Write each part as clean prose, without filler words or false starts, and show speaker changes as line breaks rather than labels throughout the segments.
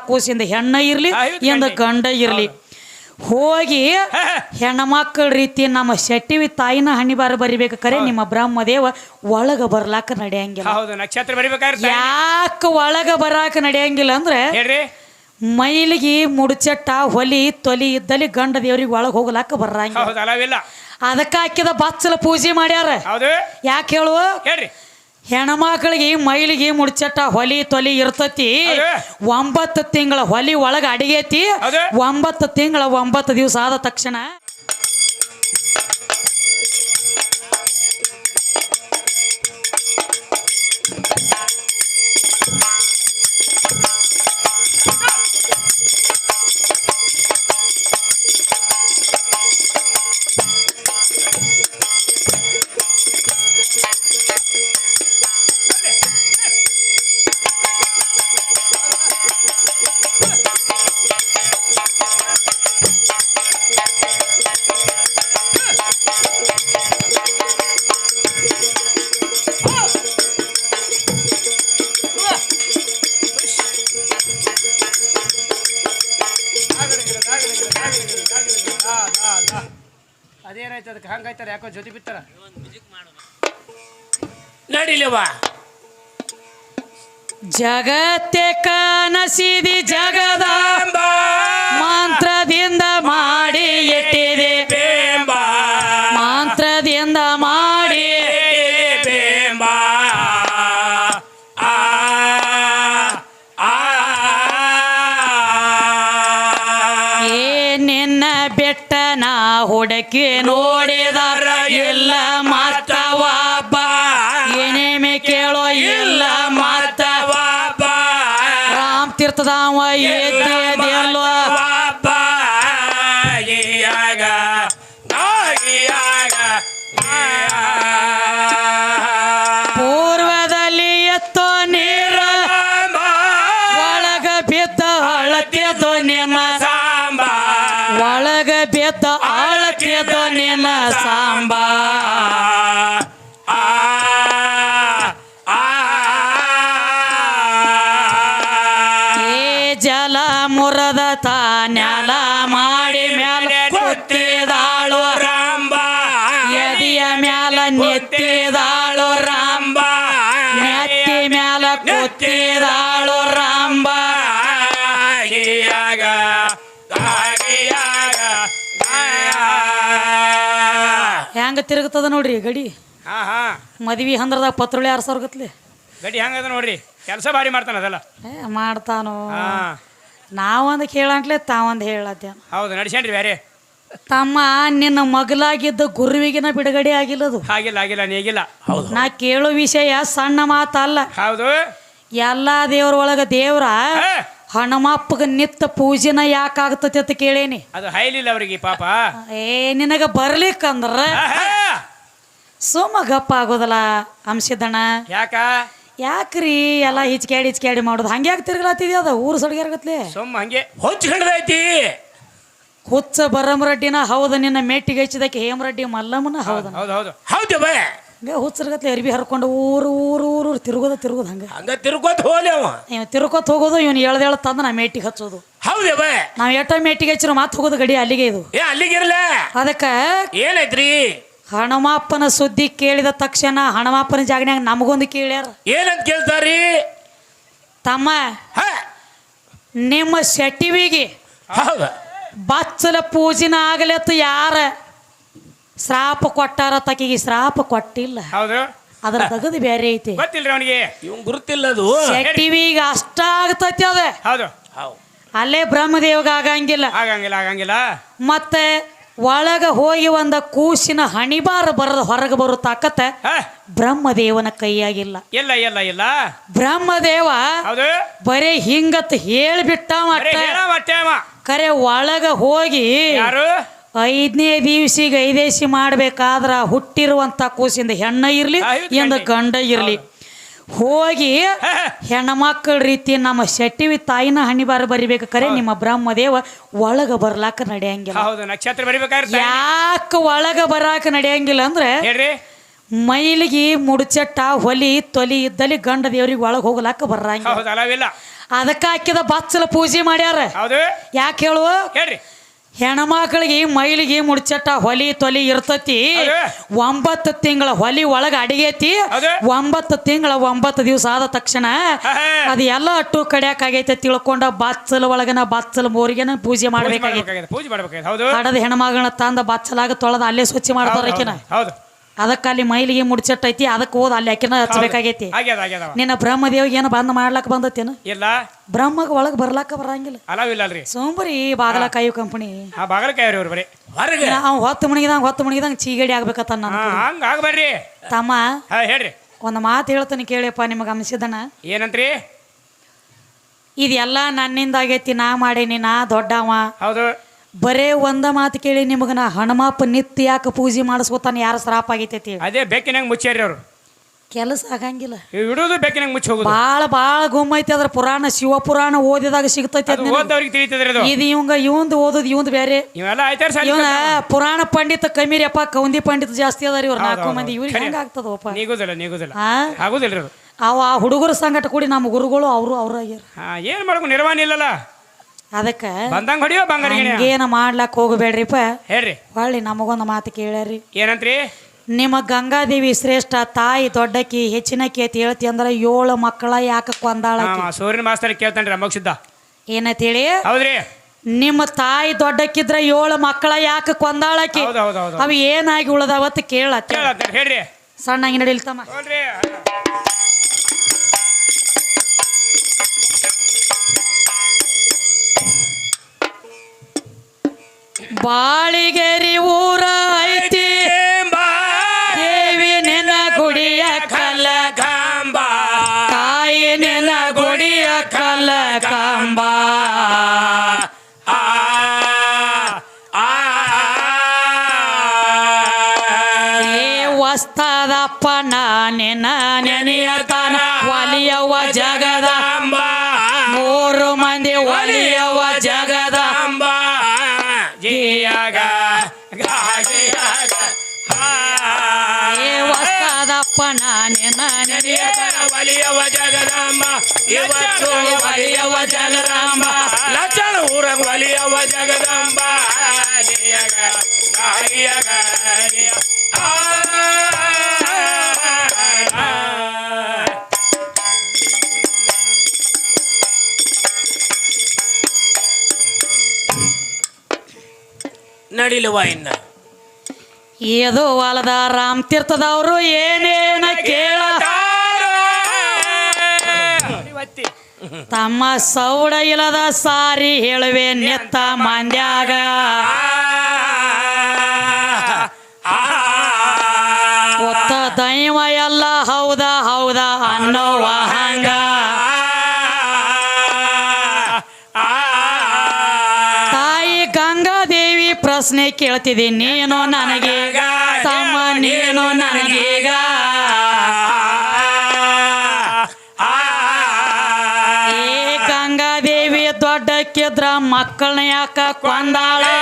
ಕೂಸಿಂದ ಹೆಣ್ಣ ಇರ್ಲಿ ಎಂದ ಗಂಡ ಇರ್ಲಿ ಹೋಗಿ ಹೆಣ್ಮಕ್ಳ ರೀತಿ ನಮ್ಮ ಶೆಟ್ಟಿವಿ ತಾಯಿನ ಹಣಿಬಾರ ಬರಿಬೇಕು ಕರೆ ನಿಮ್ಮ ಬ್ರಹ್ಮದೇವ ಒಳಗ ಬರ್ಲಾಕ ನಡೆಯಂಗಿಲ್ಲ.
ಹೌದು ನಕ್ಷತ್ರ ಬರಿಬೇಕಾದ್ರೆ
ಯಾಕೆ ಒಳಗ ಬರಾಕ ನಡೆಯಂಗಿಲ್ಲ ಅಂದ್ರೆ
ಹೇಳ್ರಿ
ಮೈಲಿಗೆ ಮುಡ್ಚಟ್ಟ ಹೊಲಿ ತೊಲಿ ಇದ್ದಲ್ಲಿ ಗಂಡ ದೇವ್ರಿಗೆ ಒಳಗೆ ಹೋಗ್ಲಾಕ ಬರಂಗಿಲ್ಲ.
ಹೌದು ಅಲವಿಲ್ಲ
ಅದಕ್ಕೆ ಹಾಕಿದ ಬಚ್ಚಲ ಪೂಜೆ ಮಾಡ್ಯಾರ.
ಹೌದು
ಯಾಕೆ ಹೇಳುವ
ಹೇಳ್ರಿ
ಹೆಣ್ಮಕ್ಳಿಗೆ ಮೈಲಿಗೆ ಮುಡ್ಚಟ್ಟ ಹೊಲಿ ತೊಲಿ ಇರ್ತತಿ. 9 ತಿಂಗಳ ಹೊಲಿ ಒಳಗ ಅಡಿಗೆತಿ. 9 ತಿಂಗಳ 9 ದಿವಸ ಆದ ತಕ್ಷಣ
ಅದೇನಾಯ್ತು ಅದಕ್ಕೆ ಹಂಗಾಯ್ತಾರ ಯಾಕೋ ಜೊತೆ ಬಿತ್ತಾರ ನಡಿಲವಾ
ಜಗತ್ತೆ ಕನಸಿದಿ ಜಗದಾಂಬ ಮಂತ್ರದಿಂದ ಮಾಡಿ ಇಟ್ಟಿದೆ
ಬೇಂಬ
ಮಂತ್ರದಿಂದ ಮಾಡಿ
ಬೇಂಬ ಆ
ಏ ನಿನ್ನ ಬೆಟ್ಟ ನಾ ಹುಡುಕಿ ನೋಡಿದಾರ ಇಲ್ಲ ಮಾತವ
ಬಾ
ಏನೇಮೆ ಕೇಳೋ ಇಲ್ಲ ಮಾತವ
ಬಾ
ರಾಮ್ ತೀರ್ಥದಾವ ಎದ್ದೇಲ್ವ
ಬಾಯಿಯಾಗ ನಾಯಿಯಾಗ
ಪೂರ್ವದಲ್ಲಿ ಎತ್ತೋ ನೀರ ಒಳಗ ಬಿದ್ದ ಅಳತಿದ್ದು ನಿನ್ನ
ಸಾಂಬ
ಒಳಗ ಬಿದ್ದ ಅಳತಿದ್ದು ನಿನ್ನ ಸಾಂಬ
ಆ
ಏ ಜಲ ಮುರದ ತಾನ್ಯಾಲ ಮಾಡಿ ಮ್ಯಾಲ ಕುತ್ತಿದಾಳು
ರಾಂಬ
ಎದಿಯ ಮ್ಯಾಲ ನೆತ್ತಿದಾಳು ರಾಂಬ ನೆತ್ತಿ ಮ್ಯಾಲ ಕುತ್ತಿದಾಳು ರಾಂಬ
ಬಾಯಿಯಾಗ ಬಾಯಿಯಾಗ
ಹೆಂಗ ತಿರುಗುತ್ತದ ನೋಡ್ರಿ ಗಡಿ
ಹಾ ಹಾ
ಮದ್ವಿ ಹಂದ್ರದಾಗ ಪತ್ರುಳಿ 6,000 ಗತ್ಲೆ
ಗಡಿ ಹಂಗದ ನೋಡ್ರಿ ಕೆಲಸ ಭಾರಿ ಮಾಡ್ತಾನ ಅದೆಲ್ಲ
ಮಾಡ್ತಾನೋ.
ಹಾ
ನಾವೊಂದು ಕೇಳಂಟ್ಲೆ ತಾವೊಂದು ಹೇಳತ್ತೆ.
ಹೌದು ನಡ್ಸೇನ್ರಿ ಬೇರೆ
ತಮ್ಮ ನಿನ್ನ ಮಗಲಾಗಿದ್ದ ಗುರುವಿಗಿನ ಬಿಡುಗಡೆ ಆಗಿಲ್ಲದು.
ಆಗಿಲ್ಲ ಆಗಿಲ್ಲ ನೀಗಿಲ್ಲ ಹೌದು
ನಾ ಕೇಳೋ ವಿಷಯ ಸಣ್ಣ ಮಾತಲ್ಲ.
ಹೌದು
ಎಲ್ಲಾ ದೇವ್ರ ಒಳಗ ದೇವ್ರ ಹನುಮಪ್ಪಗ ನಿತ್ತ ಪೂಜೆನ ಯಾಕಾಗ್ತತಿ ಅಂತ ಕೇಳೇನಿ.
ಅದು ಹೈಲಿಲ್ಲ ಅವ್ರಿಗೆ ಪಾಪ
ಏ ನಿನಗ ಬರ್ಲಿಕ್ಕಂದ್ರ ಸುಮ್ಮ ಗಪ್ಪ ಆಗೋದಲ್ಲ ಅಂಶದಣ್ಣ.
ಯಾಕ
ಯಾಕ್ರಿ ಎಲ್ಲ ಹಿಚ್ಕ್ಯಾಡಿ ಮಾಡೋದು ಹಂಗ್ಯಾಕೆ ತಿರ್ಗಲಾತಿದ್ಯ ಅದ ಊರು ಸಡ್ಗ್ಯಾರ್ಗತ್ಲೆ
ಸುಮ್ಮ ಹಂಗೆ ಹೊಚ್ಚ ಹಿಡ್ದೈತಿ
ಹುಚ್ಚ ಬರಮರಡ್ಡಿನ ಹೌದು ನಿನ್ನ ಮೆಟ್ಟಿಗೆ ಹಚ್ಚಿದಕ್ಕೆ ಹೇಮರೆಡ್ಡಿ ಮಲ್ಲಮ್ಮನ ಹೌದ
ಹೌದು ಹೌದು ಹೌದು ಬೇ
ಹಂಗ ಹುಚ್ಚರ್ಗತ್ಲೆ ಅರ್ಬಿ ಹರ್ಕೊಂಡು ಊರು ತಿರುಗೋದು ಹಂಗ
ಹಂಗ ತಿರ್ಕೋತ ಹೋಲಿ ಅವ
ಇವ್ ತಿರ್ಕೋತ್ ಹೋಗೋದು ಇವ್ನು ಹೇಳ್ದೇಳ ತಂದ ನಾ ಮೇಟಿಗೆ ಹಚ್ಚೋದು.
ಹೌದೇ ಬೇ
ನಾವ್ ಎಟ್ಟ ಮೇಟಿಗೆ ಹಚ್ಚಿರೋ ಮಾತು ಹೋಗೋದು ಗಡಿ ಅಲ್ಲಿಗೆ ಇದು.
ಏ ಅಲ್ಲಿಗಿರ್ಲ
ಅದಕ್ಕ
ಏನೈತ್ರಿ
ಹನುಮಪ್ಪನ ಸುದ್ದಿ ಕೇಳಿದ ತಕ್ಷಣ ಹನುಮಪ್ಪನ ಜಾಗನ್ಯಾಗ ನಮಗೊಂದು ಕೇಳ್ಯಾರ.
ಏನಂತ ಕೇಳ್ತಾರಿ
ತಮ್ಮ ನಿಮ್ಮ ಶೆಟ್ಟಿವಿಗೆ
ಹೌದ
ಬಚ್ಚಲ ಪೂಜಿನ ಆಗಲತ್ತ ಯಾರ ಶ್ರಾಪ ಕೊಟ್ಟಾರ ತಕಿಗೆ ಶ್ರಾಪ ಕೊಟ್ಟಿಲ್ಲ.
ಹೌದು
ಅದ್ರ ತಗದು ಬೇರೆ ಐತಿ.
ಗೊತ್ತಿಲ್ರಿ ಅವನಿಗೆ ಇವ್ ಗುರುತಿಲ್ಲ ಅದು
ಶೆಟ್ಟಿವಿಗೆ ಅಷ್ಟ ಆಗತೈತಿ ಅದ.
ಹೌದು ಹೌದು
ಅಲ್ಲೇ ಬ್ರಹ್ಮದೇವಗ ಆಗಂಗಿಲ್ಲ.
ಆಗಂಗಿಲ್ಲ ಆಗಂಗಿಲ್ಲ
ಮತ್ತೆ ಒಳಗ ಹೋಗಿ ಒಂದ ಕೂಸಿನ ಹಣಿಬಾರ ಬರದ ಹೊರಗೆ ಬರೋ ತಾಕತ್ತ ಬ್ರಹ್ಮದೇವನ ಕೈಯಾಗಿಲ್ಲ.
ಇಲ್ಲ ಇಲ್ಲ ಇಲ್ಲ
ಬ್ರಹ್ಮದೇವ
ಹೌದು
ಬರೇ ಹಿಂಗತ್ ಹೇಳ್ಬಿಟ್ಟ ಕರೆ ಒಳಗ ಹೋಗಿ
ಯಾರು
5ನೇ ದಿವ್ಸಿಗೆ 5 ಮಾಡ್ಬೇಕಾದ್ರ ಹುಟ್ಟಿರುವಂತ ಕೂಸಿಂದ ಹೆಣ್ಣ ಇರ್ಲಿ ಎಂದ ಗಂಡ ಇರ್ಲಿ ಹೋಗಿ ಹೆಣ್ಮಕ್ಳ ರೀತಿ ನಮ್ಮ ಶೆಟ್ಟಿವಿ ತಾಯಿನ ಹಣಿಬಾರ ಬರಿಬೇಕು ಕರೆ ನಿಮ್ಮ ಬ್ರಹ್ಮದೇವ ಒಳಗ ಬರ್ಲಾಕ ನಡೆಯಂಗಿಲ್ಲ.
ಹೌದು ನಕ್ಷತ್ರ ಬರಿಬೇಕಾದ್ರೆ
ಯಾಕೆ ಒಳಗ ಬರಾಕ ನಡೆಯಂಗಿಲ್ಲ ಅಂದ್ರೆ
ಹೇಳ್ರಿ
ಮೈಲಿಗೆ ಮುಡ್ಚಟ್ಟ ಹೊಲಿ ತೊಲಿ ಇದ್ದಲ್ಲಿ ಗಂಡ ದೇವ್ರಿಗೆ ಒಳಗೆ ಹೋಗ್ಲಾಕ ಬರಂಗಿಲ್ಲ.
ಹೌದು ಅಲವಿಲ್ಲ
ಅದಕ್ಕೆ ಹಾಕಿದ ಬಚ್ಚಲ ಪೂಜೆ ಮಾಡ್ಯಾರ.
ಹೌದು
ಯಾಕೆ ಹೇಳು?
ಹೇಳ್ರಿ.
ಹೆಣ್ಮಕ್ಳಿಗೆ ಮೈಲಿಗೆ ಮುಡ್ಚಟ್ಟ ಹೊಲಿ ತೊಲಿ ಇರ್ತತಿ. 9 ತಿಂಗಳ ಹೊಲಿ ಒಳಗ ಅಡಿಗೆತಿ. 9 ತಿಂಗಳ 9 ದಿವಸ ಆದ ತಕ್ಷಣ ಅದು ಎಲ್ಲ ಅಟ್ಟು ಕಡಿಯಾಕ ಆಗೈತೆ ತಿಳ್ಕೊಂಡ ಬಚ್ಚಲ ಒಳಗನ ಬಚ್ಚಲ ಮೋರಿಗೆನ ಪೂಜೆ ಮಾಡ್ಬೇಕಾಗೈತೆ. ಹಡದ ಹೆಣ್ಮಗಳನ್ನ ತಂದ ಬಚ್ಚಲಾಗ ತೊಳೆದ ಅಲ್ಲೇ ಸ್ವಚ್ಛ ಮಾಡ್ತಾರ ಆಕಿನ. ಅದಕ್ಕೆ ಅಲ್ಲಿ ಮೈಲಿಗೆ ಮುಡ್ಚಟ್ಟೈತಿ. ಅದಕ್ಕೆ ಹೋದ ಅಲ್ಲಿ ಆಕಿನ ಹಚ್ಚಬೇಕಾಗೈತಿ. ನಿನ್ನ ಬ್ರಹ್ಮದೇವಿಗೆ ಏನು ಬಂದ್ ಮಾಡ್ಲಾಕ ಬಂದತ್ತೇನ?
ಇಲ್ಲ,
ಬ್ರಹ್ಮಗ ಒಳಗ್ ಬರ್ಲಾಕ ಬರಂಗಿಲ್ಲ.
ಅಲಾವಿಲ್ಲಲ್ರಿ
ಸೋಂಬರಿ ಬಾಗಲ ಕಾಯು ಕಂಪನಿ. ಅವ್ ಹೊತ್ತು ಮುಣಿಗಿದಂಗ ಚೀಗಡಿ ಆಗ್ಬೇಕತ್ತ
ಹಂಗ ಆಗ್ಬೇಡ್ರಿ
ತಮ್ಮ.
ಹೇಳ್ರಿ.
ಒಂದ್ ಮಾತು ಹೇಳ್ತಾನೆ ಕೇಳಿಯಪ್ಪ, ನಿಮಗ ಅನಿಸಿದನ.
ಏನಂತ್ರಿ?
ಇದೆಲ್ಲ ನನ್ನಿಂದ ಆಗೈತಿ, ನಾ ಮಾಡೇನಿ, ನಾ ದೊಡ್ಡವ.
ಹೌದು.
ಬರೇ ಒಂದ ಮಾತು ಕೇಳಿ ನಿಮಗ ನಾ ಹನುಮಪ್ಪ ನಿತ್ಯ ಯಾಕೆ ಪೂಜೆ ಮಾಡಿಸ್ಕೊತಾನ? ಯಾರ ಶ್ರಾಪ ಆಗೈತಿ?
ಅದೇ ಬೆಕ್ಕಿನಂಗ್ ಮುಚ್ಚಾರಿ ಅವ್ರು.
ಕೆಲಸ ಆಗಂಗಿಲ್ಲ,
ಇಡೋದು ಬೆಕ್ಕಿನಂಗ್ ಮುಚ್ಚಿ ಹೋಗುದು.
ಬಾಳ ಗುಮ್ಮೈತಿ. ಅದ್ರ ಪುರಾಣ, ಶಿವ ಪುರಾಣ ಓದಿದಾಗ ಸಿಗ್ತೈತಿ. ಇದು ಇವಂದು ಓದೋದು ಇವಂದು ಬೇರೆ. ಇವನ ಪುರಾಣ ಪಂಡಿತ ಕಮ್ಮಿರಿಯಪ್ಪ, ಕೌಂದಿ ಪಂಡಿತ ಜಾಸ್ತಿ ಅದಾರ ಇವ್ರು 4 ಮಂದಿ. ಇವ್ರಿಗೆ ಹೆಂಗ ಆಗ್ತದಪ್ಪ? ಅವ ಹುಡುಗರ ಸಂಗಟ ಕೂಡಿ ನಮ್ಮ ಗುರುಗಳು ಅವರು ಆಗ್ಯಾರ.
ಏನ್ ಮಾಡ್ಕೊ ನಿರ್ವಹಣೆ ಇಲ್ಲಲ್ಲ.
ಅದಕ್ಕೆ
ಬಂದಂಗ ಹೊಡಿಯೋ
ಏನ ಮಾಡ್ಲಾಕ್ ಹೋಗಬೇಡ್ರಿಪ್ಪ.
ಹೇಳ್ರಿ.
ಹೊಳ್ಳಿ ನಮಗೊಂದು ಮಾತು ಕೇಳ್ಯಾರಿ.
ಏನಂತ್ರಿ?
ನಿಮ್ಮ ಗಂಗಾದೇವಿ ಶ್ರೇಷ್ಠ, ತಾಯಿ ದೊಡ್ಡಕಿ, ಹೆಚ್ಚಿನಕಿ ಅಂತ ಹೇಳ್ತಿ ಅಂದ್ರ 7 ಮಕ್ಕಳ ಯಾಕೆ ಕೊಂದಾಳ?
ಸೂರ್ಯನ ಮಾಸ್ತರ್ ಕೇಳ್ತಾನ್ರಿ ಅಮೋಕ್ಷಿದ್ದ.
ಏನಂತೇಳಿ?
ಹೌದ್ರಿ.
ನಿಮ್ಮ ತಾಯಿ ದೊಡ್ಡಕ್ಕಿದ್ರ 7 ಮಕ್ಕಳ ಯಾಕೆ ಕೊಂದಾಳಕಿ? ಅವ ಏನಾಗಿ ಉಳ್ದಾವತ್ ಕೇಳತ್ತ.
ಹೇಳ್ರಿ.
ಸಣ್ಣಂಗಿ ನಡಿಲ್ತಮ್ಮ. ಬಾಳಿಗೆರಿ ಊರ ಐತಿ ದೇವಿ ನಿನ್ನ ಗುಡಿಯ ಕಲಕಾಂಬ, ತಾಯಿ ನಿನ್ನ ಗುಡಿಯ ಕಲಕಾಂಬ. ವಸ್ತದಪ್ಪ ನಿನ್ನ ನೆನೆಯತನ ಒಲಿಯವ ಜಗದಾಂಬ, 3 ಮಂದಿ ಒಲಿಯವ ಜಗದಾಂಬ. ವಸ್ತದಪ್ಪ ನಿನ್ನ ನೆನೆಯತನ
ಒಲಿಯವ ಜಗದಾಂಬ, ಇವತ್ತು ಒಲಿಯವ ಜಗದಾಂಬ, ಲಕ್ಷಣ ಊರಂಗ ಒಲಿಯವ ಜಗದಾಂಬ. ನಡಿಲುವ ಇನ್ನ
ಇದು ಹೊಲದ ರಾಮ್ ತೀರ್ಥದವರು ಏನೇನ ಕೇಳತಾರ, ತಮ್ಮ ಸೌಡ ಇಲ್ಲದ ಸಾರಿ ಹೇಳುವೆ ನೆತ್ತ ಮಂದ್ಯಾಗ. ಒತ್ತ ದೈವ ಎಲ್ಲ ಹೌದಾ ಹೌದಾ ಅನ್ನೋವ ಹಂಗ. ತಾಯಿ ಗಂಗಾದೇವಿ ಪ್ರಶ್ನೆ ಕೇಳ್ತಿದಿ ನೀನು ನನಗೀಗ, ತಮ್ಮ ನೀನು ನನಗೀಗ. ಏ ಗಂಗಾದೇವಿ ದೊಡ್ಡಕ್ಕಿದ್ರ ಮಕ್ಕಳನ್ನ ಯಾಕ ಕೊಂದಾಳೆ?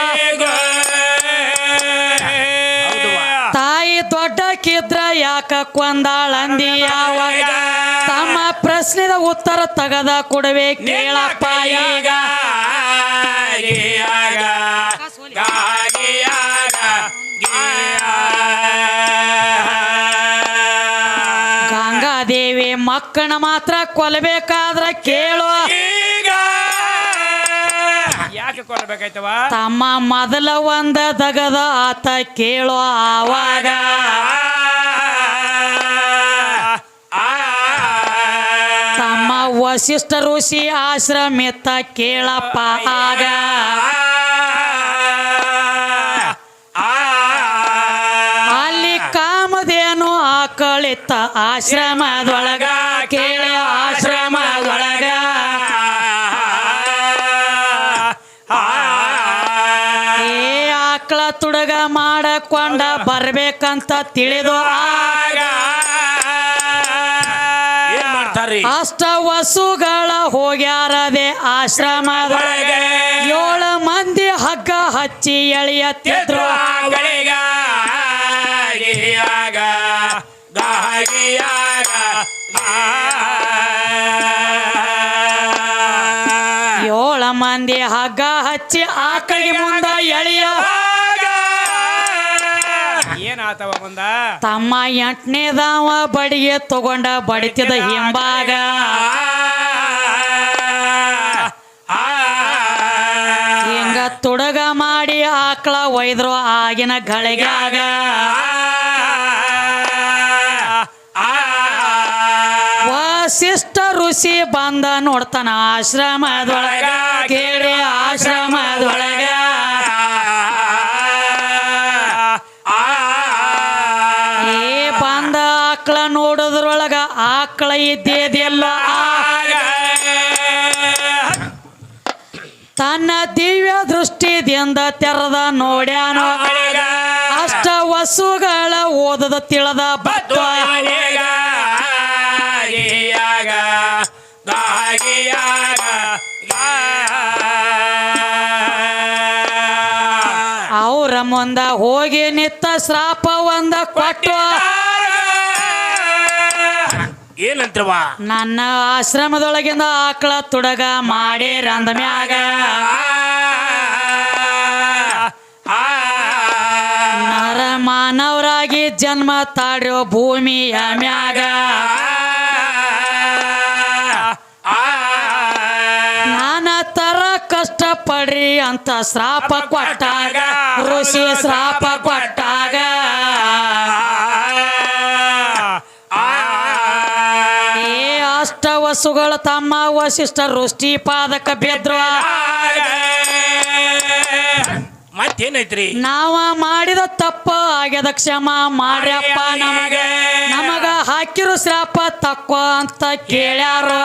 ತಾಯಿ ದೊಡ್ಡಕ್ಕಿದ್ರ ಯಾಕ ಕೊಂದಾಳಂದಿ ಯಾವಾಗ? ತಮ್ಮ ಪ್ರಶ್ನೆದ ಉತ್ತರ ತಗದ ಕೊಡವೆ ಕೇಳಪ್ಪ ಈಗ. ಗಂಗಾದೇವಿ ಮಕ್ಕಳನ್ನ ಮಾತ್ರ ಕೊಲ್ಲಬೇಕಾದ್ರ ಕೇಳು,
ಯಾಕೆ ಕೊಲ್ಲಬೇಕಾಯ್ತವ?
ತಮ್ಮ ಮೊದಲ ಒಂದ ದಗದ ಆತ ಕೇಳೋ ಆವಾಗ. ತಮ್ಮ ವಸಿಷ್ಠ ಋಷಿ ಆಶ್ರಮಿತ ಕೇಳಪ್ಪ ಆಗ. ಅಲ್ಲಿ ಕಾಮಧೇನು ಆಕಳಿತ ಆಶ್ರಮದೊಳಗ ಕೇಳ ಆಶ್ರಮದೊಳಗ. ಏ ಆಕಳ ತುಡಗ ಮಾಡಕೊಂಡ ಬರ್ಬೇಕಂತ ತಿಳಿದು ಆಗ ಅಷ್ಟ ವಸುಗಳ ಹೋಗ್ಯಾರದೆ ಆಶ್ರಮದೊಳಗ. 7 ಮಂದಿ ಹಗ್ಗ ಹಚ್ಚಿ ಎಳೆಯತ್ತಿದ್ರು ಮಂದಿ ಹಗ್ಗ ಹಚ್ಚಿ ಆಕಳಿಗೆ ಮುಂದ ಎಳೆಯ
ಏನಾತವ ಮುಂದ
ತಮ್ಮ 8ನೇದವ ಬಡಿಗೆ ತಗೊಂಡ ಬಡಿತಿದ ಹಿಂಬಾಗ ಹಿಂಗ ತುಡಗ ಮಾಡಿ ಆಕಳ ಒಯ್ದ್ರು ಆಗಿನ ಗಳಿಗ್ಯಾಗ ವಸಿಷ್ಠ ಋಷಿ ಬಂದ ನೋಡ್ತಾನ ಆಶ್ರಮದೊಳಗ ಕೇಳಿ ಆಶ್ರಮದೊಳಗ ಬಂದ ಆಕಳ ನೋಡೋದ್ರೊಳಗ ಆಕಳ ಇದ್ದೇದಿಲ್ಲ ತನ್ನ ದಿವ್ಯ ದೃಷ್ಟಿದಿಂದ ತೆರೆದ ನೋಡ್ಯಾನೋ ಅಷ್ಟ ವಸುಗಳ ಓದದ ತಿಳಿದ ಬತ್ವ ಅವ್ರ ಮುಂದ ಹೋಗಿ ನಿತ್ತ ಶ್ರಾಪ ಒಂದ ಕೊಟ್ಟು
ಏನಂತ್ರವ
ನನ್ನ ಆಶ್ರಮದೊಳಗಿಂದ ಆಕಳ ತುಡಗ ಮಾಡಿ ರಂದ ಮ್ಯಾಗ ನರ ಮಾನವರಾಗಿ ಜನ್ಮ ತಾಡ್ಯೋ ಭೂಮಿಯ ಮ್ಯಾಗ ನಾನಾ ತರ ಕಷ್ಟ ಪಡ್ರಿ ಅಂತ ಶ್ರಾಪ ಕೊಟ್ಟಾಗ ಋಷಿ ಶ್ರಾಪ ಕೊಟ್ಟಾಗ ಅಷ್ಟ ವಸುಗಳು ತಮ್ಮ ವಸಿಷ್ಠ ಋಷ್ಟಿ ಪಾದಕ ಬಿದ್ರು
ಮತ್ತೇನೈತ್ರಿ
ನಾವ ಮಾಡಿದ ತಪ್ಪ ಆಗ್ಯದ ಕ್ಷಮ ಮಾಡ್ಯಪ್ಪ ನಮಗ ಹಾಕಿರೋ ಶ್ರಾಪ ತಕ್ಕೋ ಅಂತ ಕೇಳ್ಯಾರು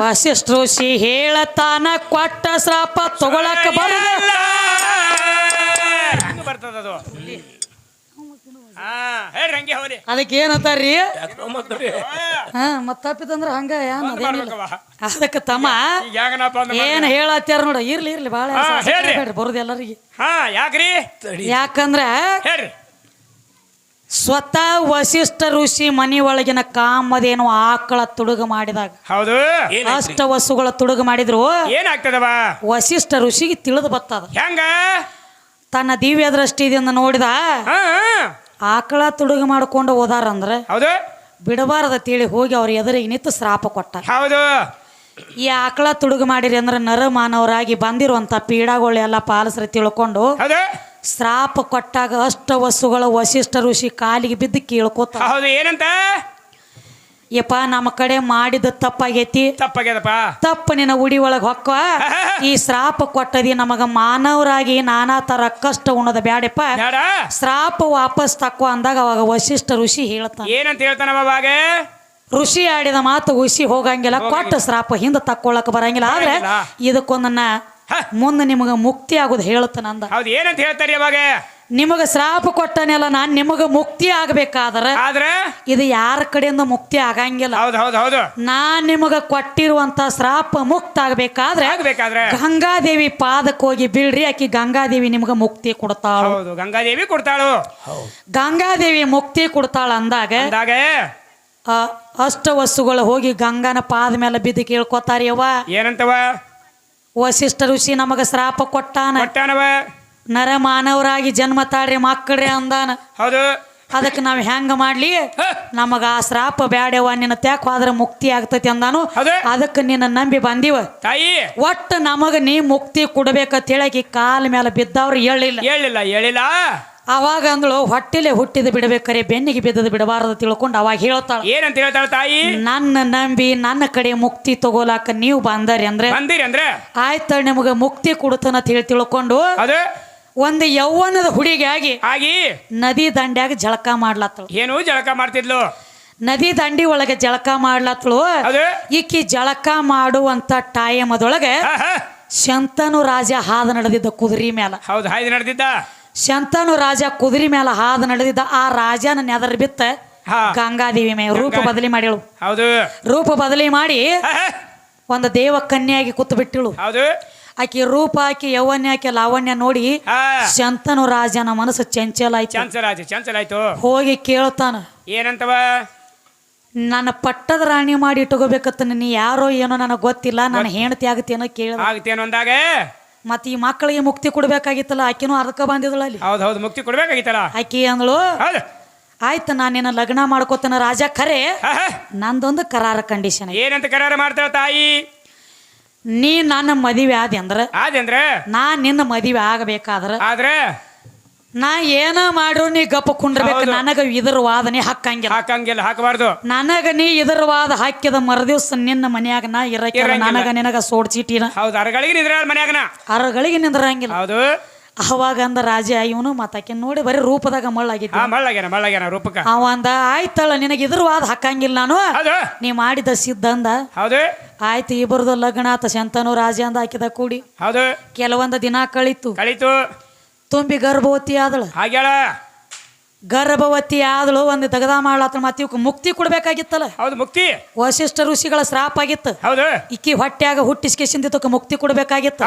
ವಸಿಷ್ಠ ಋಷಿ ಹೇಳತಾನ ಕೊಟ್ಟ ಶ್ರಾಪ ತಗೊಳಕ ಬರಲ್ಲ
ಬರ್ತದದು ಹೇಳ್ರಿ ಹಂಗೆ ಹೋರಿ
ಅದಕ್ಕೆ ಏನಂತಾರ್ರಿ ಮತ್ ತಪ್ಪಿದಂದ್ರ ಹಂಗ ಅದಕ್ಕೆ ತಮ್ಮ ಏನ್ ಹೇಳತ್ತಾರ ನೋಡ ಇರ್ಲಿ ಇರ್ಲಿ ಬಾಳ ಬರುದು ಎಲ್ಲರಿಗೆ
ಯಾಕ್ರಿ
ಯಾಕಂದ್ರ
ಹೇಳ್ರಿ
ಸ್ವತಃ ವಸಿಷ್ಠ ಋಷಿ ಮನಿ ಒಳಗಿನ ಕಾಮದೇನು ಆಕಳ ತುಡುಗ ಮಾಡಿದಾಗ
ಹೌದು
ಅಷ್ಟ ವಸುಗಳ ತುಡುಗ ಮಾಡಿದ್ರು
ಏನಾಗ್ತದವ
ವಸಿಷ್ಠ ಋಷಿಗೆ ತಿಳಿದು ಬರ್ತದ
ಹೆಂಗ
ತನ್ನ ದಿವ್ಯ ದೃಷ್ಟಿದಿಂದ ನೋಡಿದ ಆಕಳ ತುಡುಗ ಮಾಡ್ಕೊಂಡು ಹೋದಾರಂದ್ರ
ಹೌದು
ಬಿಡಬಾರದ ತಿಳಿ ಹೋಗಿ ಅವ್ರ ಎದುರಿಗೆ ನಿಂತು ಶ್ರಾಪ ಕೊಟ್ಟ
ಹೌದು
ಈ ಆಕಳ ತುಡುಗ ಮಾಡಿರಿ ಅಂದ್ರೆ ನರ ಮಾನವರಾಗಿ ಬಂದಿರುವಂತ ಪೀಡಾಗಳು ಎಲ್ಲ ಪಾಲಿಸ್ರಿ ತಿಳ್ಕೊಂಡು ಶ್ರಾಪ ಕೊಟ್ಟಾಗ ಅಷ್ಟ ವಸುಗಳ ವಸಿಷ್ಠ ಋಷಿ ಕಾಲಿಗೆ ಬಿದ್ದು ಕೇಳ್ಕೋತ
ಹೌದು ಏನಂತ
ಯಪ್ಪ ನಮ್ಮ ಕಡೆ ಮಾಡಿದ ತಪ್ಪಾಗೈತಿ
ತಪ್ಪಾಗ್ಯದಪ್ಪ
ತಪ್ಪು ನಿನ್ನ ಉಡಿ ಒಳಗೆ ಹೊಕ್ಕ ಈ ಶ್ರಾಪ ಕೊಟ್ಟದಿ ನಮಗ ಮಾನವರಾಗಿ ನಾನಾ ತರ ಕಷ್ಟ ಉಣ್ಣದ ಬ್ಯಾಡಪ್ಪ ಶ್ರಾಪ ವಾಪಸ್ ತಕ್ಕೋ ಅಂದಾಗ ಅವಾಗ ವಸಿಷ್ಠ ಋಷಿ ಹೇಳ್ತಾನ
ಏನಂತ ಹೇಳ್ತಾನ ಅವಾಗ
ಋಷಿ ಆಡಿದ ಮಾತು ಉಸಿ ಹೋಗಂಗಿಲ್ಲ ಕೊಟ್ಟ ಶ್ರಾಪ ಹಿಂದ ತಕ್ಕೊಳಕ್ ಬರಂಗಿಲ್ಲ ಆದ್ರೆ ಇದಕ್ಕೊಂದನ್ನ ಮುಂದೆ ನಿಮಗ ಮುಕ್ತಿ ಆಗೋದು ಹೇಳ್ತಾನಂದ
ಹೌದು ಏನಂತ ಹೇಳ್ತಾರಿ ಅವಾಗ
ನಿಮಗ ಶ್ರಾಪ ಕೊಟ್ಟನೆಲ್ಲ ನಾನ್ ನಿಮಗ ಮುಕ್ತಿ ಆಗ್ಬೇಕಾದ್ರೆ ಇದು ಯಾರ ಕಡೆಯಿಂದ ಮುಕ್ತಿ ಆಗಂಗಿಲ್ಲ ನಾನ್ ನಿಮಗ ಕೊಟ್ಟಿರುವಂತ ಶ್ರಾಪ ಮುಕ್ತ ಆಗ್ಬೇಕಾದ್ರೆ ಗಂಗಾದೇವಿ ಪಾದಕ್ಕೆ ಹೋಗಿ ಬೀಳ್ರಿ ಆಕಿ ಗಂಗಾದೇವಿ ನಿಮಗ ಮುಕ್ತಿ ಕೊಡ್ತಾಳು
ಗಂಗಾದೇವಿ ಕೊಡ್ತಾಳು
ಗಂಗಾದೇವಿ ಮುಕ್ತಿ ಕೊಡ್ತಾಳ ಅಂದಾಗ ಅಷ್ಟ ವಸ್ತುಗಳು ಹೋಗಿ ಗಂಗನ ಪಾದ ಮೇಲೆ ಬಿದ್ದು ಕೇಳ್ಕೊತಾರಿ ಅವ್ವ
ಏನಂತವ
ವಸಿಷ್ಠ ಋಷಿ ನಮಗ ಶ್ರಾಪ ಕೊಟ್ಟಾನವ ನರ ಮಾನವರಾಗಿ ಜನ್ಮ ತಾಳ್ರಿ ಮಕ್ಕಳ್ರಿ ಅಂದಾನ
ಹೌದು
ಅದಕ್ಕೆ ನಾವ್ ಹೆಂಗ ಮಾಡ್ಲಿ ನಮಗ ಆ ಶ್ರಾಪ ಬ್ಯಾಡ್ಯವ ನಿನ್ನ ತ್ಯಾಕ್ ಹೋದ್ರ ಮುಕ್ತಿ ಆಗ್ತತಿ ಅಂದಾನು ಅದಕ್ಕೆ ನಿನ್ನ ನಂಬಿ ಬಂದಿವ
ತಾಯಿ
ಒಟ್ಟು ನಮಗ ನೀ ಮುಕ್ತಿ ಕೊಡ್ಬೇಕಂತ ಹೇಳಕಿ ಕಾಲ ಮೇಲೆ ಬಿದ್ದವ್ರು
ಹೇಳಿಲ್ಲ
ಅವಾಗ ಅಂದಳು ಹೊಟ್ಟಿಲೆ ಹುಟ್ಟಿದ ಬಿಡಬೇಕರೆ ಬೆನ್ನಿಗೆ ಬಿದ್ದದ ಬಿಡಬಾರದು ತಿಳ್ಕೊಂಡು ಅವಾಗ ಹೇಳ್ತಾಳ
ಏನಂತ ಹೇಳ್ತಾಳ ತಾಯಿ
ನನ್ನ ನಂಬಿ ನನ್ನ ಕಡೆ ಮುಕ್ತಿ ತಗೋಲಾಕ ನೀವು ಬಂದರಿ ಅಂದ್ರೆ ಆಯ್ತ ನಿಮಗ ಮುಕ್ತಿ ಕೊಡ್ತಾನ ಅಂತ ಹೇಳಿ ತಿಳ್ಕೊಂಡು ಒಂದು ಯೌವನದ ಹುಡುಗಿ ಆಗಿ ನದಿ ದಂಡ್ಯಾಗ ಜಳಕ ಮಾಡ್ಲತ್ತಳು
ಏನು ಜಳಕ ಮಾಡ್ತಿದ್ಲು
ನದಿ ದಂಡಿ ಒಳಗೆ ಜಳಕ ಮಾಡ್ಲತ್ತಳು ಈಕಿ ಜಳಕ ಮಾಡುವಂತ ಟೈಮ್ ಅದೊಳಗೆ ಶಂತನು ರಾಜ ಹಾದ ನಡೆದಿದ್ದ ಕುದುರೆ ಮೇಲೆ
ನಡೆದಿದ್ದ
ಶಂತನು ರಾಜ ಕುದುರೆ ಮೇಲೆ ಹಾದು ನಡೆದಿದ್ದ ಆ ರಾಜನ ನೆದರ್ ಬಿತ್ತ ಗಂಗಾದೇವಿ ಮೇ ರೂಪ ಬದಲಿ ಮಾಡಿಳು ರೂಪ ಬದಲಿ ಮಾಡಿ ಒಂದು ದೇವ ಕನ್ಯಾಗಿ ಕೂತು ಬಿಟ್ಟಿಳು ಆಕಿ ರೂಪ ಆಕಿ ಯೌವನ್ಯ ಆಕಿ ಲಾವಣ್ಯ ನೋಡಿ
ಹಾ
ಶಂತನು ರಾಜನ ಮನಸ್ಸು ಚಂಚಲ ಆಯ್ತು.
ಚಂಚಲ ಆಯ್ತು.
ಹೋಗಿ ಕೇಳ್ತಾನ,
ಏನಂತವ?
ನನ್ನ ಪಟ್ಟದ ರಾಣಿ ಮಾಡಿ ಇಟ್ಕೋಬೇಕತ್ತ, ನೀ ಯಾರೋ ಏನೋ ನನಗೆ ಗೊತ್ತಿಲ್ಲ, ನನ್ನ ಹೆಂಡತಿ ಆಗತ್ತೇನೋ ಕೇಳ.
ಆಗತ್ತೇನೋ ಅಂದಾಗ
ಮತ್ತೆ ಈ ಮಕ್ಕಳಿಗೆ ಮುಕ್ತಿ ಕೊಡ್ಬೇಕಾಗಿತ್ತಲ್ಲ, ಆಕಿನೂ ಅದಕ್ಕೆ ಬಂದಿದ್ದಳು ಅಲ್ಲಿ.
ಹೌದು ಮುಕ್ತಿ ಕೊಡ್ಬೇಕಾಗಿತ್ತಲ್ಲ.
ಆಕಿ ಅಂದಳು,
ಹೌದು
ಆಯ್ತು ನಾನು ನಿನ್ನ ಲಗ್ನ ಮಾಡ್ಕೋತೇನ ರಾಜ, ಖರೆ ನಂದೊಂದು ಕರಾರ ಕಂಡೀಷನ್.
ಏನಂತ ಕರಾರ ಮಾಡ್ತಾಳ ತಾಯಿ?
ನೀ ನನ್ನ ಮದುವೆ ಆದ್ರೆ ನಾ ನಿನ್ನ ಮದುವೆ ಆಗಬೇಕಾದ್ರ
ಆದ್ರೆ
ನಾ ಏನ ಮಾಡ್ರು ನೀ ಗಪ್ಪ ಕುಂಡ್ರಬೇಕು. ನನಗ ಇದ್ರ ವಾದನೆ
ಹಾಕಂಗಿಲ್ಲ ಹಾಕಬಾರ್ದು.
ನನಗ ನೀ ಇದ್ರ ವಾದ ಹಾಕಿದ ಮರದಿವ್ಸ ನಿನ್ನ ಮನ್ಯಾಗ ನಾ ಇರಕ್ಕೆ ನನಗ ನಿನಗ ಸೋಡ್ ಚೀಟಿನ.
ಹೌದು ಅರಗಳಿಗೆ ನಿಂದ್ರ ಮನ್ಯಾಗನ
ಅರಗಳಿಗೆ ನಿಂದ್ರಂಗಿಲ್ಲ.
ಹೌದು
ಅವಾಗ ಅಂದ ರಾಜ ಇವನು ಮತ್ತಾಕಿ ನೋಡಿ ಬರೀ ರೂಪದಾಗ ಮಳ್ಳಾಗಿದ್ದ.
ಮಳ್ಳಾಗ್ಯಾನ ರೂಪಕ್ಕ.
ಅವ ಅಂದ ಆಯ್ತಳ ನಿನಗೆ ಇದ್ರ ವಾದ ಹಾಕಂಗಿಲ್ಲ ನಾನು, ನೀ ಮಾಡಿದ ಸಿದ್ಧ ಅಂದ.
ಹೌದು
ಆಯ್ತು ಇಬ್ಬರದು ಲಗ್ನ ಆತ. ಶಂತನು ರಾಜ ಅಂದ ಹಾಕಿದ ಕೂಡಿ.
ಹೌದು
ಕೆಲವೊಂದು ದಿನ ಕಳಿತು. ತುಂಬಿ ಗರ್ಭವತಿ ಆದಳು.
ಹಾಗ್ಯಾಳ
ಗರ್ಭವತಿ ಆದಳು. ಒಂದು ತಗದ ಮಾಡ್ಲಾತ. ಮತ್ತೆ ಇವಕ್ಕೆ ಮುಕ್ತಿ ಕೊಡ್ಬೇಕಾಗಿತ್ತಲ್ಲ.
ಹೌದು ಮುಕ್ತಿ.
ವಶಿಷ್ಠ ಋಷಿಗಳ ಶ್ರಾಪ ಆಗಿತ್ತು.
ಹೌದು
ಇಕ್ಕಿ ಹೊಟ್ಟ್ಯಾಗ ಹುಟ್ಟಿಸ್ಕೆಸಿಂದ ಮುಕ್ತಿ ಕೊಡ್ಬೇಕಾಗಿತ್ತು.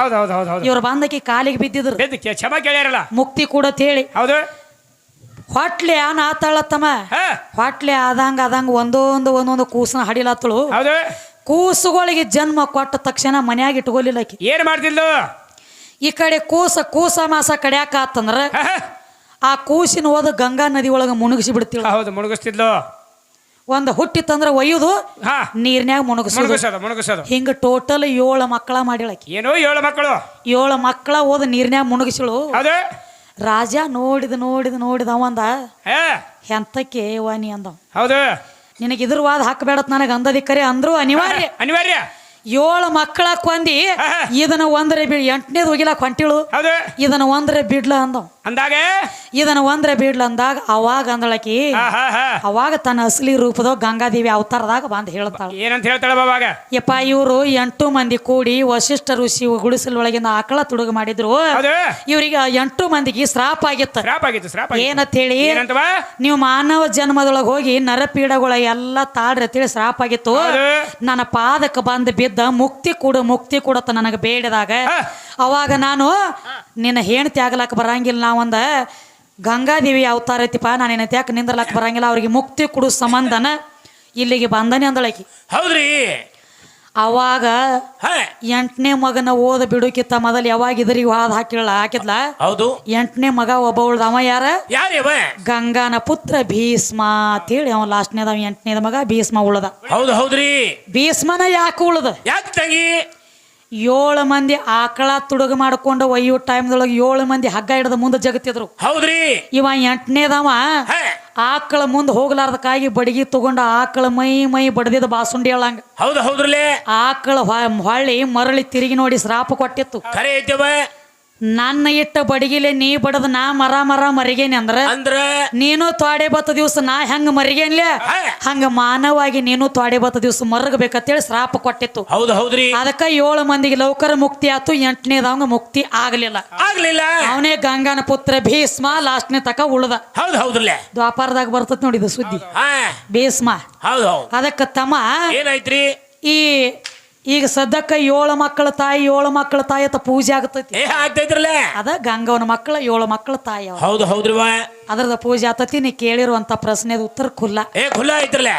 ಇವ್ರ ಬಂದಕಿ ಕಾಲಿಗೆ ಬಿದ್ದಿದ್ರು.
ಕ್ಷಮ ಕೇಳ್ಯಾರಲ್ಲ
ಮುಕ್ತಿ ಕೊಡತ್ ಹೇಳಿ.
ಹೌದು
ಹೊಟ್ಲೆ ಆನ ಆತಾಳತ್ತಮ್ಮ. ಹೊಟ್ಲೆ ಆದಂಗ ಒಂದೊಂದು ಕೂಸನ ಹಡಿಲತ್ತಳು.
ಹೌದು
ಕೂಸುಗಳಿಗೆ ಜನ್ಮ ಕೊಟ್ಟ ತಕ್ಷಣ ಮನ್ಯಾಗ ಇಟ್ಕೊಲಿಲ್ಲ ಆಕಿ.
ಏನ್ ಮಾಡ್ತಿದ್ಲು?
ಈ ಕಡೆ ಕೂಸ ಮಾಸ ಕಡ್ಯಾಕ ಆತಂದ್ರ ಆ ಕೂಸಿನ ಹೋದ ಗಂಗಾ ನದಿ ಒಳಗ ಮುಣಗಿಸಿ ಬಿಡ್ತಿಳ.
ಹೌದು ಮುಣಗಿಸ್ತಿದ್ಲು.
ಒಂದ್ ಹುಟ್ಟಿತ್ತಂದ್ರ ಒಯ್ಯುದು ನೀರ್ನ್ಯಾಗ ಮುಣಗಿಸೋದು. ಹಿಂಗ ಟೋಟಲ್ 7 ಮಕ್ಕಳ ಮಾಡಿಳಕಿ.
ಏನೋ 7 ಮಕ್ಕಳು.
7 ಮಕ್ಕಳ ಹೋದ ನೀರ್ನ್ಯಾಗ ಮುಣಗಿಸಿಳು. ರಾಜ ನೋಡಿದ ಅವಂದ ಎಂತಕ್ಕೆ ವಾನಿ ಅಂದ.
ಹೌದು
ನಿನಗೆ ಇದ್ರ ವಾದ ಹಾಕಬೇಡತ್ ನನಗೆ ಅಂದದಿಕ್ಕರೆ ಅಂದ್ರು ಅನಿವಾರ್ಯ 7 ಮಕ್ಕಳ ಕೊಂದಿ ಇದನ್ನ ಒಂದ್ರೆ 8ನೇದು ಹೋಗಿಲಾಕ ಹೊಂಟಿಳು. ಇದನ್ನ ಒಂದ್ರೆ ಬಿಡ್ಲ ಅಂದಾಗ ಇದನ್ನ ಒಂದ್ರೆ ಬಿಡ್ಲ ಅಂದಾಗ ಅವಾಗ ಅಂದಳಕಿ. ಅವಾಗ ತನ್ನ ಅಸಲಿ ರೂಪದಾಗ ಗಂಗಾದೇವಿ ಅವತಾರದಾಗ ಬಂದ್ ಹೇಳ್ತಾಳ.
ಏನಂತ ಹೇಳ್ತಾಳ ಬಾವಾಗ? ಯಪ್ಪ
ಇವರು 8 ಮಂದಿ ಕೂಡಿ ವಶಿಷ್ಠ ಋಷಿ ಗುಡಿಸಲೊಳಗಿಂದ ಆಕಳ ತುಡುಗ ಮಾಡಿದ್ರು. ಇವ್ರಿಗೆ 8 ಮಂದಿಗೆ ಶ್ರಾಪ ಆಗಿತ್ತು. ಏನಂತ ಹೇಳಿ, ನೀವು ಮಾನವ ಜನ್ಮದೊಳಗೆ ಹೋಗಿ ನರಪೀಡಗಳ ಎಲ್ಲ ತಾಡ್ರಿ ಅಂತೇಳಿ ಶ್ರಾಪ ಆಗಿತ್ತು. ನನ್ನ ಪಾದಕ್ಕೆ ಬಂದು ಬಿದ್ದ ಮುಕ್ತಿ ಕೊಡತ್ತ ನನಗೆ ಬೇಡದಾಗ ಅವಾಗ ನಾನು ನಿನ್ನ ಹೆಣ್ತಿ ಆಗ್ಲಾಕ ಬರಂಗಿಲ್ಲ. ನಾವೊಂದ ಗಂಗಾದೇವಿ ಅವತಾರ ಐತಿಪ್ಪ, ನಾನು ಏನೈತಿ ಯಾಕೆ ನಿಂದ್ರಲಾಕ ಬರಂಗಿಲ್ಲ, ಅವ್ರಿಗೆ ಮುಕ್ತಿ ಕೊಡು ಸಂಬಂಧನ ಇಲ್ಲಿಗೆ ಬಂದನೆ ಅಂದಳಕಿ.
ಹೌದ್ರಿ.
ಅವಾಗ 8ನೇ ಮಗನ ಓದ ಬಿಡುಕಿತ್ತ ಮೊದಲು ಯಾವಾಗ ಇದ್ರಿಗೆ ಹಾಕಿದ್ಲ. ಹೌದು 8ನೇ ಮಗ ಒಬ್ಬ ಉಳ್ದ. ಅವ ಯಾರ? ಗಂಗಾನ ಪುತ್ರ ಭೀಷ್ಮ ಅಂತೇಳಿ ಅವ ಲಾಸ್ಟ್ನೇದ 8ನೇದ ಮಗ ಭೀಷ್ಮ ಉಳ್ದ.
ಹೌದ್ರಿ.
ಭೀಷ್ಮನ ಯಾಕೆ ಉಳ್ದ?
ಯಾಕೆ ತಂಗಿ?
7 ಮಂದಿ ಆಕಳ ತುಡುಗ ಮಾಡ್ಕೊಂಡು ಒಯ್ಯೋ ಟೈಮ್ದೊಳಗೆ 7 ಮಂದಿ ಹಗ್ಗ ಹಿಡ್ದ ಮುಂದೆ ಜಗತ್ತಿದ್ರು. ಹೌದ್ರಿ. ಇವ 8ನೇದವ ಆಕಳ ಮುಂದೆ ಹೋಗ್ಲಾರ್ದಕ್ಕಾಗಿ ಬಡಗಿ ತಗೊಂಡ ಆಕಳ ಮೈ ಬಡದಿದ ಬಾಸುಂಡಿ ಹೇಳಂಗ. ಹೌದ್ರಲ್ಲೇ ಆಕಳ ಹೊಳ್ಳಿ ಮರಳಿ ತಿರುಗಿ ನೋಡಿ ಶ್ರಾಪ ಕೊಟ್ಟಿತ್ತು. ನನ್ನ ಇಟ್ಟ ಬಡಗಿಲೆ ನೀ ಬಡದ ನಾ ಮರ ಮರಿಗೇನಿ ಅಂದ್ರ ನೀನು ತ್ವಾಡೆ ಬತ್ತ ದಿವ್ಸ ನಾ ಹೆಂಗ ಮರಿಗೇನ್ಲೆ ಹಂಗ ಮಾನವಾಗಿ ನೀನು ತ್ವಾಡೆ ಬತ್ತ ದಿವ್ಸ ಮರಗಬೇಕಂತೇಳಿ ಶ್ರಾಪ ಕೊಟ್ಟಿತ್ತು. ಹೌದ್ರಿ. ಅದಕ್ಕ 7 ಮಂದಿಗೆ ಲೌಕರ ಮುಕ್ತಿ ಆತು. 8ನೇದವಂಗ ಮುಕ್ತಿ ಆಗ್ಲಿಲ್ಲ. ಅವನೇ ಗಂಗಾನ ಪುತ್ರ ಭೀಷ್ಮ ಲಾಸ್ಟ್ನೇ ತಕ ಉಳ್ದ. ಹೌದ್ರಲ್ಲೇ ದ್ವಾಪಾರದಾಗ ಬರ್ತತ್ ನೋಡಿದ ಸುದ್ದಿ ಭೀಷ್ಮ. ಅದಕ್ಕ ತಮ್ಮ
ಏನಾಯ್ತ್ರಿ?
ಈಗ ಸದ್ಯಕ್ಕ 7 ಮಕ್ಕಳ ತಾಯಿ ಅಂತ ಪೂಜೆ ಆಗತೈತಿ. ಅದ ಗಂಗವನ ಮಕ್ಕಳ 7 ಮಕ್ಕಳ ತಾಯಿ.
ಹೌದ್ರಿ.
ಅದ್ರದ ಪೂಜೆ ಆತತಿ. ನೀ ಕೇಳಿರುವಂತ ಪ್ರಶ್ನೆದ ಉತ್ತರ ಖುಲ್ಲ
ಐತ್ರಲ್ಲ.